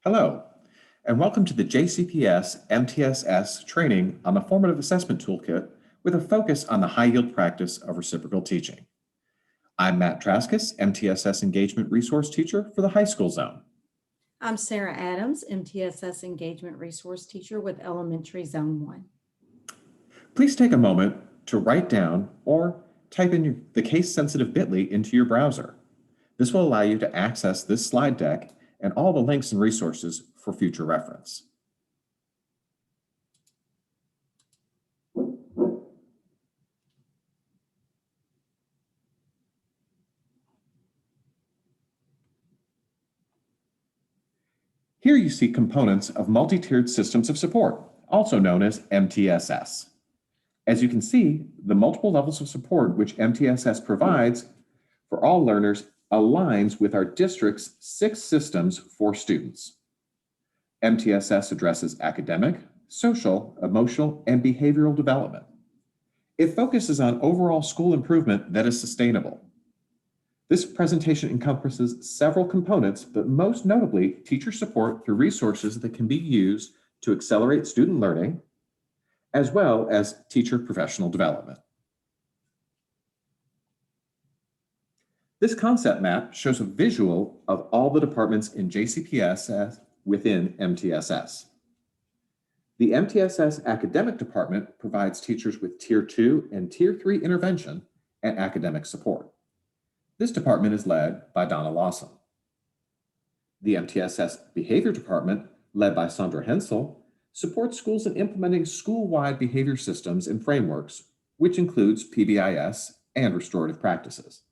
Hello, and welcome to the JCPS MTSS training on the Formative Assessment Toolkit with a focus on the high-yield practice of reciprocal teaching. I'm Matt Traskis, MTSS Engagement Resource Teacher for the High School Zone. I'm Sarah Adams, MTSS Engagement Resource Teacher with Elementary Zone 1. Please take a moment to write down or type in the case-sensitive bit.ly into your browser. This will allow you to access this slide deck and all the links and resources for future reference. Here you see components of multi-tiered systems of support, also known as MTSS. As you can see, the multiple levels of support which MTSS provides for all learners aligns with our district's 6 systems for students. MTSS addresses academic, social, emotional, and behavioral development. It focuses on overall school improvement that is sustainable. This presentation encompasses several components, but most notably, teacher support through resources that can be used to accelerate student learning, as well as teacher professional development. This concept map shows a visual of all the departments in JCPS within MTSS. The MTSS Academic Department provides teachers with Tier 2 and Tier 3 intervention and academic support. This department is led by Donna Lawson. The MTSS Behavior Department, led by Sandra Hensel, supports schools in implementing school-wide behavior systems and frameworks, which includes PBIS and restorative practices.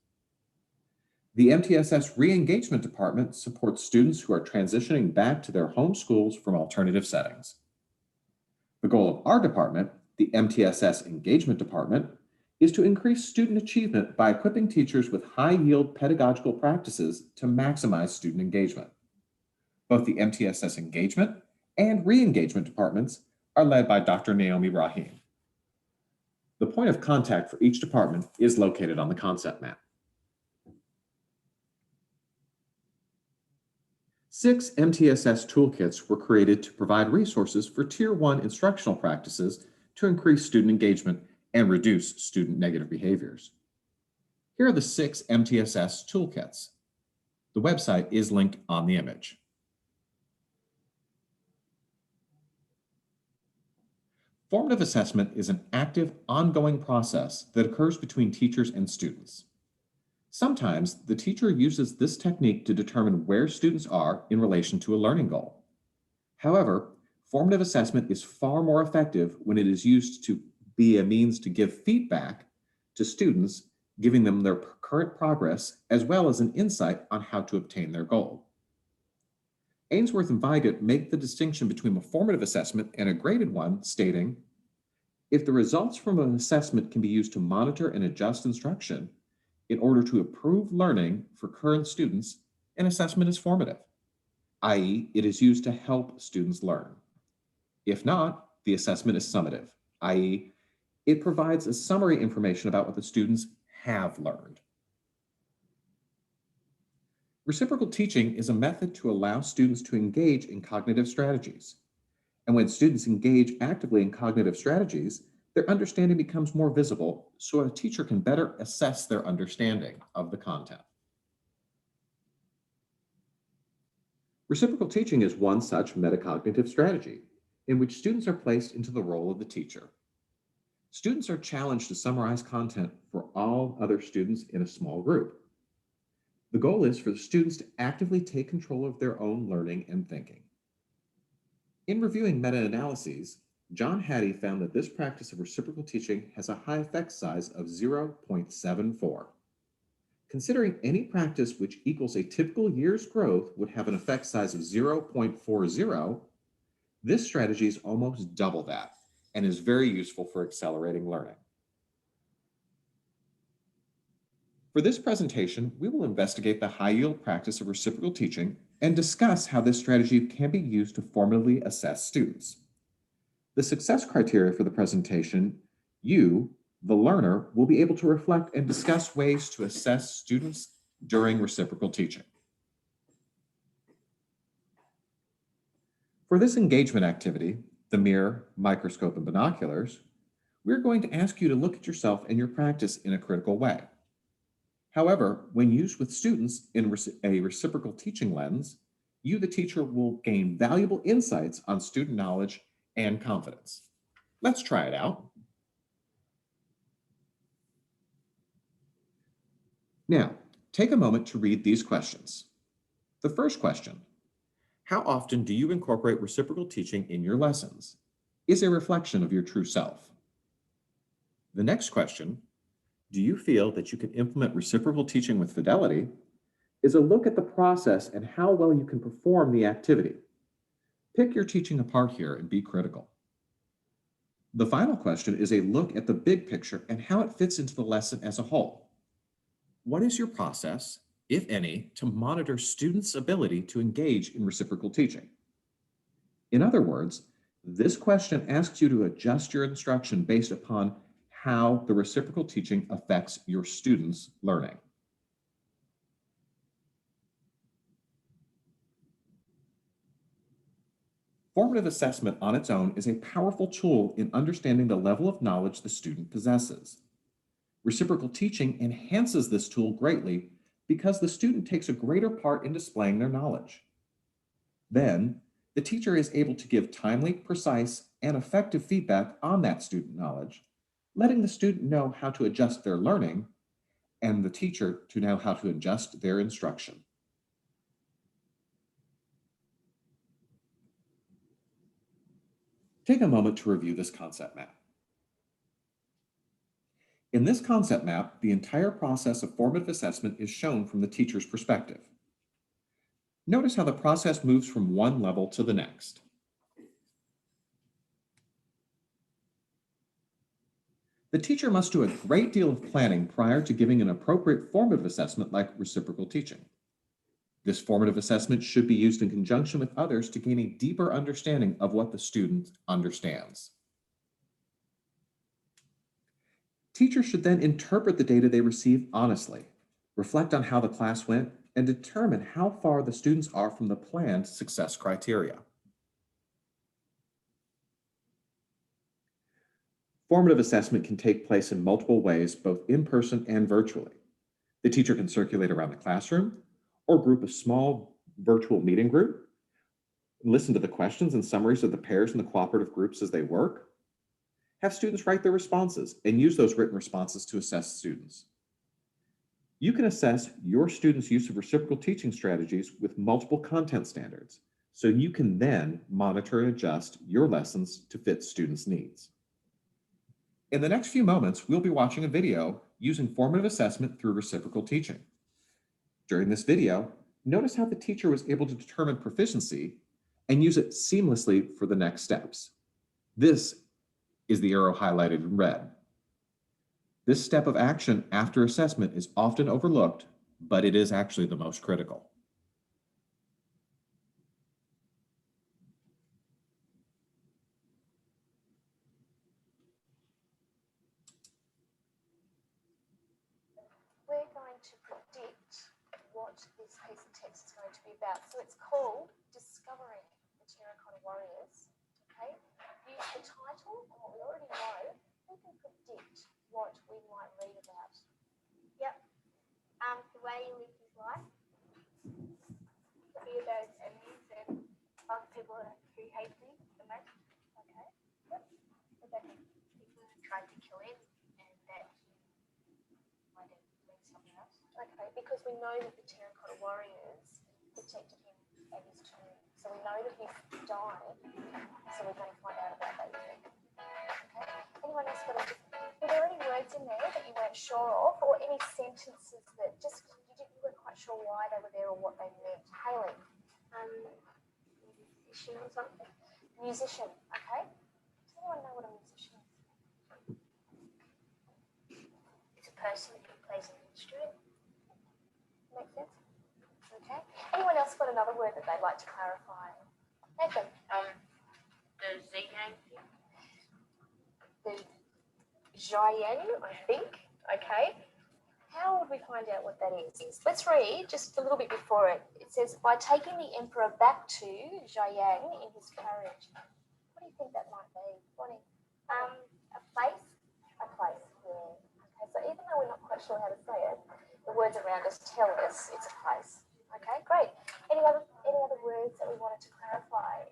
The MTSS Re-Engagement Department supports students who are transitioning back to their home schools from alternative settings. The goal of our department, the MTSS Engagement Department, is to increase student achievement by equipping teachers with high-yield pedagogical practices to maximize student engagement. Both the MTSS Engagement and Re-Engagement Departments are led by Dr. Naomi Rahim. The point of contact for each department is located on the concept map. 6 MTSS toolkits were created to provide resources for Tier 1 instructional practices to increase student engagement and reduce student negative behaviors. Here are the 6 MTSS toolkits. The website is linked on the image. Formative assessment is an active, ongoing process that occurs between teachers and students. Sometimes the teacher uses this technique to determine where students are in relation to a learning goal. However, formative assessment is far more effective when it is used to be a means to give feedback to students, giving them their current progress, as well as an insight on how to obtain their goal. Ainsworth and Weigott make the distinction between a formative assessment and a graded one, stating, if the results from an assessment can be used to monitor and adjust instruction in order to improve learning for current students, an assessment is formative, i.e., it is used to help students learn. If not, the assessment is summative, i.e., it provides a summary information about what the students have learned. Reciprocal teaching is a method to allow students to engage in cognitive strategies. And when students engage actively in cognitive strategies, their understanding becomes more visible so a teacher can better assess their understanding of the content. Reciprocal teaching is one such metacognitive strategy in which students are placed into the role of the teacher. Students are challenged to summarize content for all other students in a small group. The goal is for the students to actively take control of their own learning and thinking. In reviewing meta-analyses, John Hattie found that this practice of reciprocal teaching has a high effect size of 0.74. Considering any practice which equals a typical year's growth would have an effect size of 0.40, this strategy is almost double that and is very useful for accelerating learning. For this presentation, we will investigate the high-yield practice of reciprocal teaching and discuss how this strategy can be used to formatively assess students. The success criteria for the presentation, you, the learner, will be able to reflect and discuss ways to assess students during reciprocal teaching. For this engagement activity, the mirror, microscope, and binoculars, we're going to ask you to look at yourself and your practice in a critical way. However, when used with students in a reciprocal teaching lens, you, the teacher, will gain valuable insights on student knowledge and confidence. Let's try it out. Now, take a moment to read these questions. The first question: how often do you incorporate reciprocal teaching in your lessons? Is a reflection of your true self. The next question: do you feel that you can implement reciprocal teaching with fidelity? Is a look at the process and how well you can perform the activity. Pick your teaching apart here and be critical. The final question is a look at the big picture and how it fits into the lesson as a whole. What is your process, if any, to monitor students' ability to engage in reciprocal teaching? In other words, this question asks you to adjust your instruction based upon how the reciprocal teaching affects your students' learning. Formative assessment on its own is a powerful tool in understanding the level of knowledge the student possesses. Reciprocal teaching enhances this tool greatly because the student takes a greater part in displaying their knowledge. Then, the teacher is able to give timely, precise, and effective feedback on that student knowledge, letting the student know how to adjust their learning and the teacher to know how to adjust their instruction. Take a moment to review this concept map. In this concept map, the entire process of formative assessment is shown from the teacher's perspective. Notice how the process moves from one level to the next. The teacher must do a great deal of planning prior to giving an appropriate formative assessment like reciprocal teaching. This formative assessment should be used in conjunction with others to gain a deeper understanding of what the student understands. Teachers should then interpret the data they receive honestly, reflect on how the class went, and determine how far the students are from the planned success criteria. Formative assessment can take place in multiple ways, both in person and virtually. The teacher can circulate around the classroom or group a small virtual meeting group, listen to the questions and summaries of the pairs and the cooperative groups as they work, have students write their responses and use those written responses to assess students. You can assess your students' use of reciprocal teaching strategies with multiple content standards, so you can then monitor and adjust your lessons to fit students' needs. In the next few moments, we'll be watching a video using formative assessment through reciprocal teaching. During this video, notice how the teacher was able to determine proficiency and use it seamlessly for the next steps. This is the arrow highlighted in red. This step of action after assessment is often overlooked, but it is actually the most critical. We're going to predict what this piece of text is going to be about. So it's called Discovering the Terracotta Warriors. Okay? Use the title and what we already know, we can predict what we might read about. Yep. The way he lived his life. To be about his enemies and other people who hate me the most. Okay? Rebecca. People who tried to kill him and that he might have done something else. Okay, because we know that the Terracotta Warriors protected him at his tomb. So we know that he died, so we're going to find out about that. Okay? Anyone else got were there any words in there that you weren't sure of, or any sentences that just you weren't quite sure why they were there or what they meant? Hayley? Musician or something. Musician, okay? Does anyone know what a musician is? It's a person who plays an instrument. Makes sense? Okay. Anyone else got another word that they'd like to clarify? Nathan? The Z-name thing. The Cheyenne, I think. Okay. How would we find out what that is? Let's read just a little bit before it. It says, by taking the emperor back to Jiayang in his carriage. What do you think that might be? Bonnie? A place. A place, yeah. Okay, so even though we're not quite sure how to say it, the words around us tell us it's a place. Okay, great. Any other words that we wanted to clarify?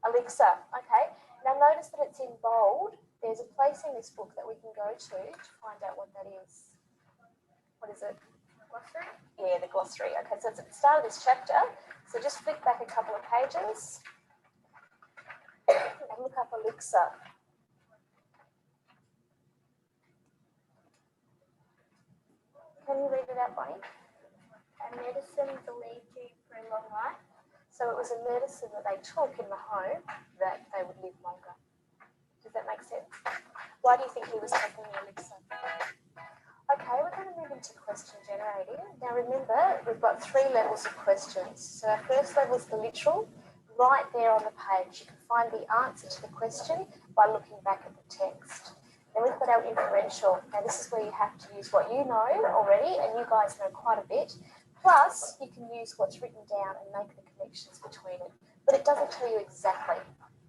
Elixir. Okay. Now notice that it's in bold. There's a place in this book that we can go to find out what that is. What is it? Glossary. Yeah, the glossary. Okay, so it's at the start of this chapter. So just flick back a couple of pages and look up elixir. Can you read it out, Bonnie? A medicine believed to prolong life. So it was a medicine that they took in the hope that they would live longer. Does that make sense? Why do you think he was taking the elixir? Okay, we're going to move into question generating. Now remember, we've got 3 levels of questions. So our first level is the literal. Right there on the page, you can find the answer to the question by looking back at the text. Then we've got our inferential. Now this is where you have to use what you know already, and you guys know quite a bit. Plus, you can use what's written down and make the connections between it. But it doesn't tell you exactly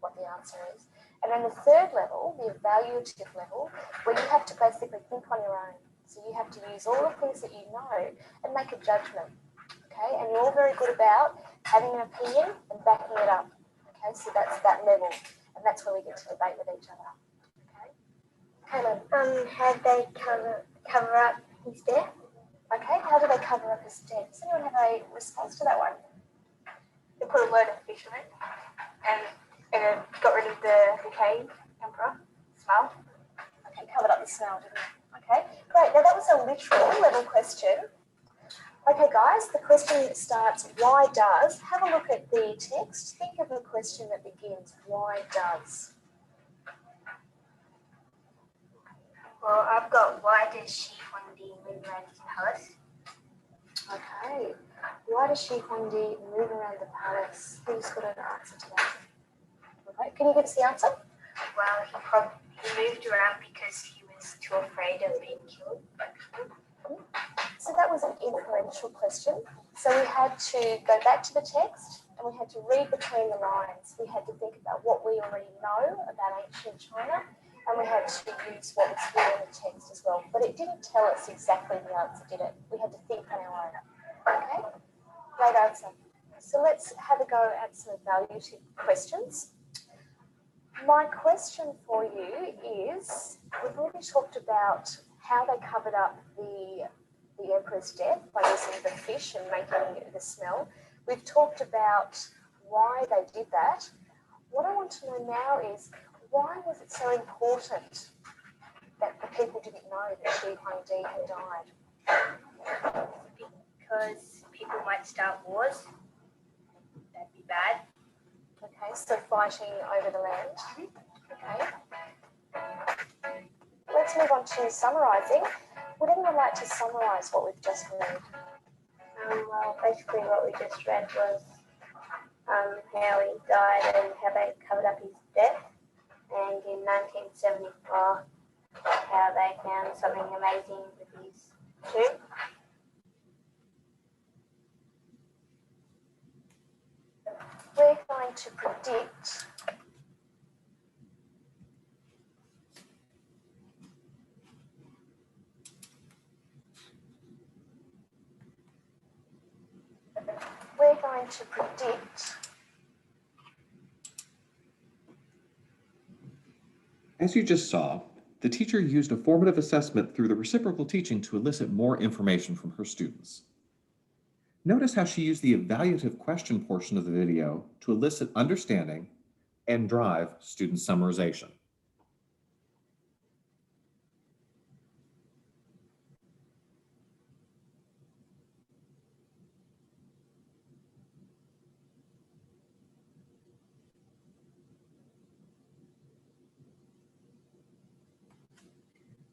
what the answer is. And then the third level, the evaluative level, where you have to basically think on your own. So you have to use all the things that you know and make a judgment. Okay, and you're all very good about having an opinion and backing it up. Okay, so that's that level. And that's where we get to debate with each other. Okay, Caleb. Had they cover up his death? Okay, how do they cover up his death? Does anyone have a response to that one? They put a load of fish in it and it got rid of the decay emperor smell. Okay, covered up the smell, didn't it? Okay, great. Now that was a literal level question. Okay, guys, the question starts, why does? Have a look at the text. Think of a question that begins, why does? Well, I've got, why does Shi Huangdi move around his palace? Okay, why does Shi Huangdi move around the palace? Who's got an answer to that? Okay, can you give us the answer? Well, he moved around because he was too afraid of being killed by people. So that was an inferential question. So we had to go back to the text and we had to read between the lines. We had to think about what we already know about ancient China, and we had to use what was here in the text as well. But it didn't tell us exactly the answer, did it? We had to think on our own. Okay, great answer. So let's have a go at some evaluative questions. My question for you is, we've already talked about how they covered up the emperor's death by using the fish and making the smell. We've talked about why they did that. What I want to know now is, why was it so important that the people didn't know that Shi Huangdi had died? Because people might start wars. That'd be bad. Okay, so fighting over the land. Okay. Let's move on to summarising. Would anyone like to summarise what we've just read? Well, basically what we just read was how he died and how they covered up his death. And in 1974, how they found something amazing with his tomb. We're going to predict As you just saw, the teacher used a formative assessment through the reciprocal teaching to elicit more information from her students. Notice how she used the evaluative question portion of the video to elicit understanding and drive student summarization.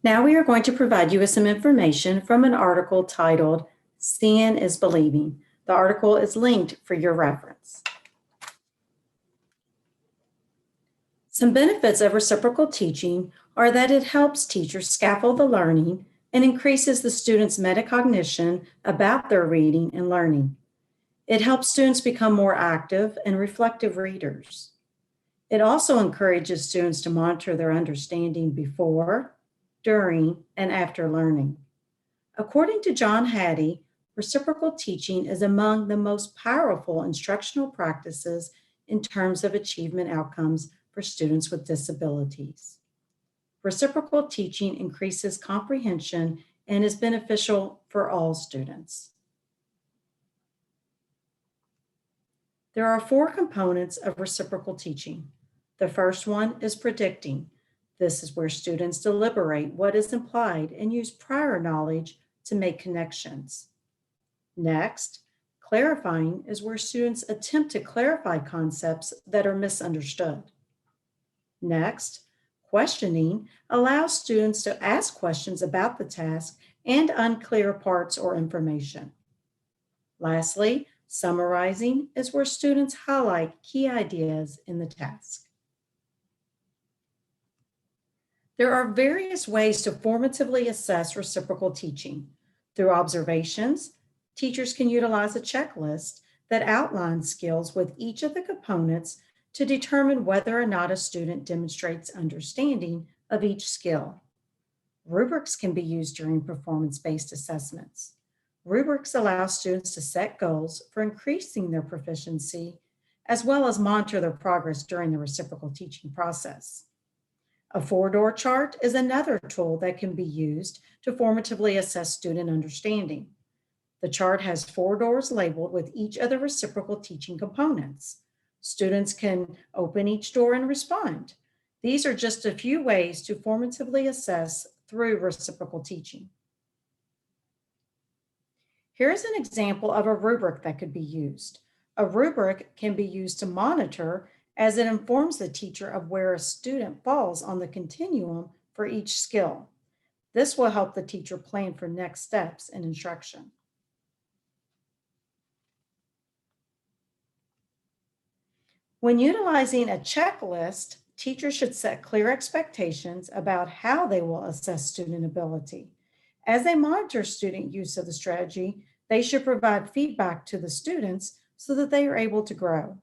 Now we are going to provide you with some information from an article titled, Seeing is Believing. The article is linked for your reference. Some benefits of reciprocal teaching are that it helps teachers scaffold the learning, and increases the student's metacognition about their reading and learning. It helps students become more active and reflective readers. It also encourages students to monitor their understanding before, during, and after learning. According to John Hattie, reciprocal teaching is among the most powerful instructional practices in terms of achievement outcomes for students with disabilities. Reciprocal teaching increases comprehension and is beneficial for all students. There are 4 components of reciprocal teaching. The first one is predicting. This is where students deliberate what is implied and use prior knowledge to make connections. Next, clarifying is where students attempt to clarify concepts that are misunderstood. Next, questioning allows students to ask questions about the task and unclear parts or information. Lastly, summarizing is where students highlight key ideas in the task. There are various ways to formatively assess reciprocal teaching. Through observations, teachers can utilize a checklist that outlines skills with each of the components to determine whether or not a student demonstrates understanding of each skill. Rubrics can be used during performance-based assessments. Rubrics allow students to set goals for increasing their proficiency, as well as monitor their progress during the reciprocal teaching process. A 4-door chart is another tool that can be used to formatively assess student understanding. The chart has 4 doors labeled with each of the reciprocal teaching components. Students can open each door and respond. These are just a few ways to formatively assess through reciprocal teaching. Here's an example of a rubric that could be used. A rubric can be used to monitor as it informs the teacher of where a student falls on the continuum for each skill. This will help the teacher plan for next steps in instruction. When utilizing a checklist, teachers should set clear expectations about how they will assess student ability. As they monitor student use of the strategy, they should provide feedback to the students so that they are able to grow.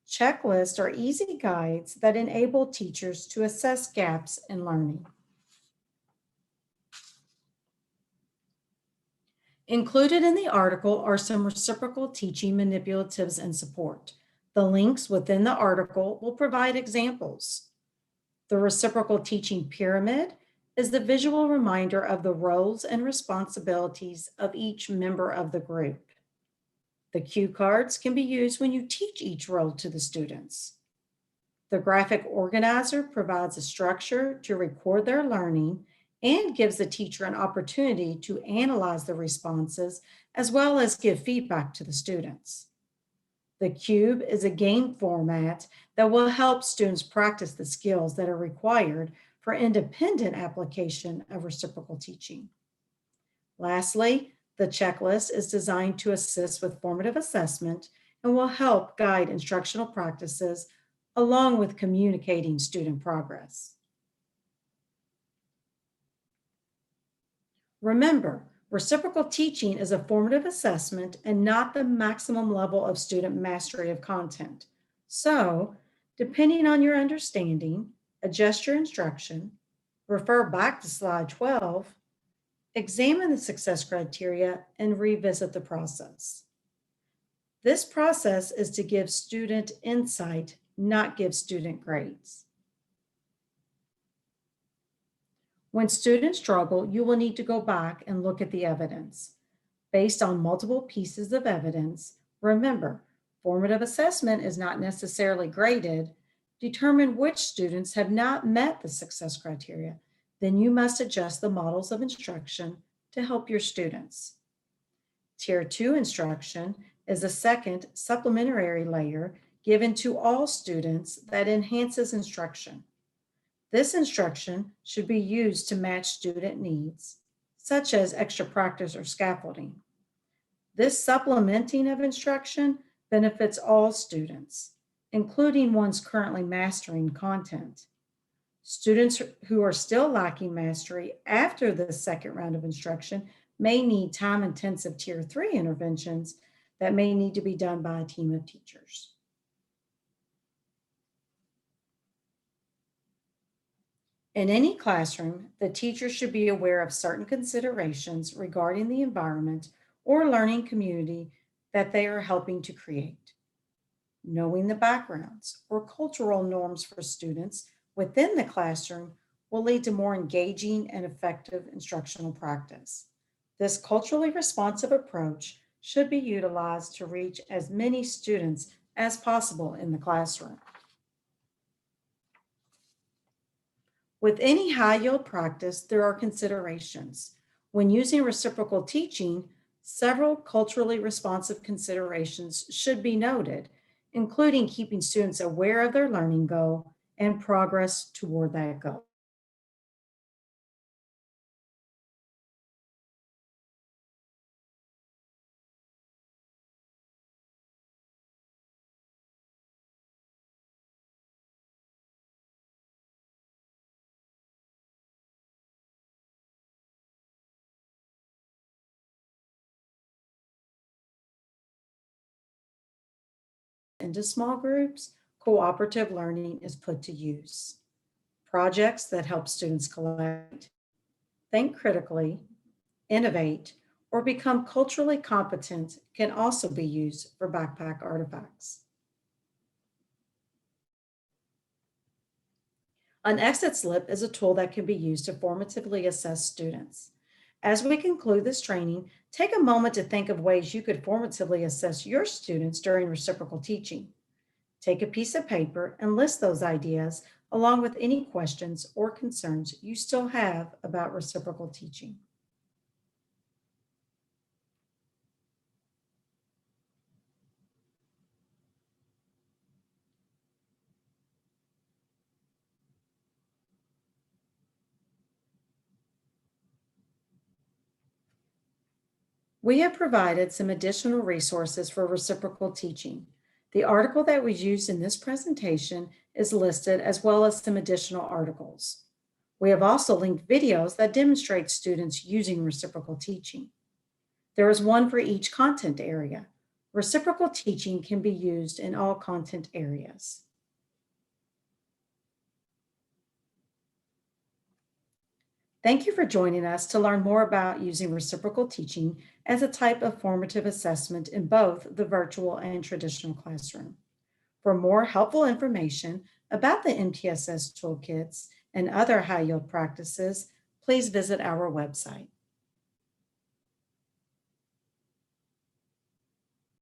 Checklists are easy guides that enable teachers to assess gaps in learning. Included in the article are some reciprocal teaching manipulatives and support. The links within the article will provide examples. The reciprocal teaching pyramid is the visual reminder of the roles and responsibilities of each member of the group. The cue cards can be used when you teach each role to the students. The graphic organizer provides a structure to record their learning and gives the teacher an opportunity to analyze the responses as well as give feedback to the students. The cube is a game format that will help students practice the skills that are required for independent application of reciprocal teaching. Lastly, the checklist is designed to assist with formative assessment and will help guide instructional practices along with communicating student progress. Remember, reciprocal teaching is a formative assessment and not the maximum level of student mastery of content. So, depending on your understanding, adjust your instruction, refer back to slide 12, examine the success criteria, and revisit the process. This process is to give student insight, not give student grades. When students struggle, you will need to go back and look at the evidence. Based on multiple pieces of evidence, remember, formative assessment is not necessarily graded. Determine which students have not met the success criteria. Then you must adjust the models of instruction to help your students. Tier 2 instruction is a second supplementary layer given to all students that enhances instruction. This instruction should be used to match student needs, such as extra practice or scaffolding. This supplementing of instruction benefits all students, including ones currently mastering content. Students who are still lacking mastery after the second round of instruction may need time-intensive Tier 3 interventions that may need to be done by a team of teachers. In any classroom, the teacher should be aware of certain considerations regarding the environment or learning community that they are helping to create. Knowing the backgrounds or cultural norms for students within the classroom will lead to more engaging and effective instructional practice. This culturally responsive approach should be utilized to reach as many students as possible in the classroom. With any high yield practice, there are considerations. When using reciprocal teaching, several culturally responsive considerations should be noted, including keeping students aware of their learning goal and progress toward that goal. Into small groups, cooperative learning is put to use. Projects that help students collaborate, think critically, innovate, or become culturally competent can also be used for backpack artifacts. An exit slip is a tool that can be used to formatively assess students. As we conclude this training, take a moment to think of ways you could formatively assess your students during reciprocal teaching. Take a piece of paper and list those ideas along with any questions or concerns you still have about reciprocal teaching. We have provided some additional resources for reciprocal teaching. The article that was used in this presentation is listed, as well as some additional articles. We have also linked videos that demonstrate students using reciprocal teaching. There is one for each content area. Reciprocal teaching can be used in all content areas. Thank you for joining us to learn more about using reciprocal teaching as a type of formative assessment in both the virtual and traditional classroom. For more helpful information about the MTSS toolkits and other high yield practices, please visit our website.